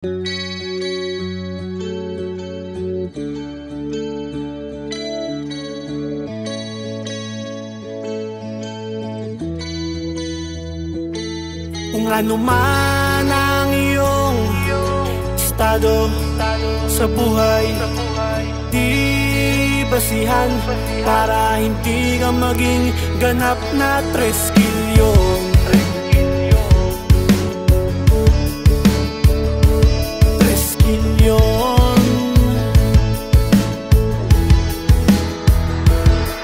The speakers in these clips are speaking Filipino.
Kung ano man ang iyong estado sa buhay, di basihan para hindi ka maging ganap na 3 kilyon. 3 kilyon.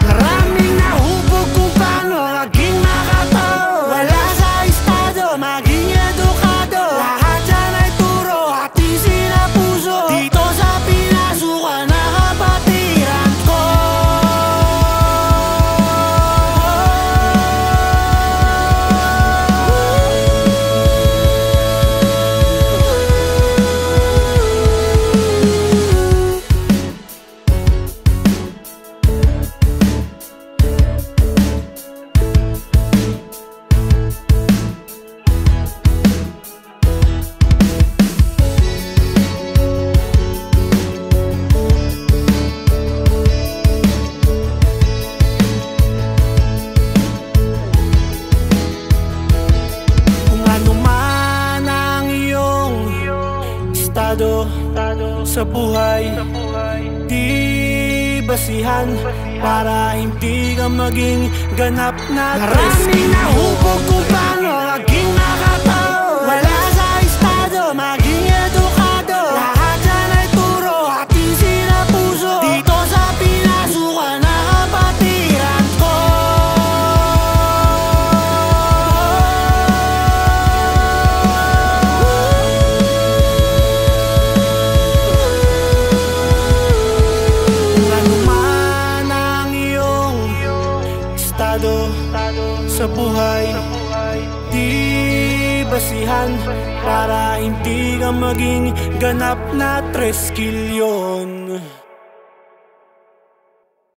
Maraming nahubog kung paano maging makatao. Wala sa estado, maging edukado. Lahat dyan ay turo at isina puso. Dito sa pinasukan na kapatiran ko. Sa buhay, di basihan para hindi ka maging ganap na 3 kilyon. Maraming nahubog kung paano maging makatao. Wala sa estado, maging edukado. Lahat dyan ay turo at isina puso. Dito sa pinasukan na kapatiran ko. Sa buhay, di basihan para hindi ka maging ganap na 3 kilyon.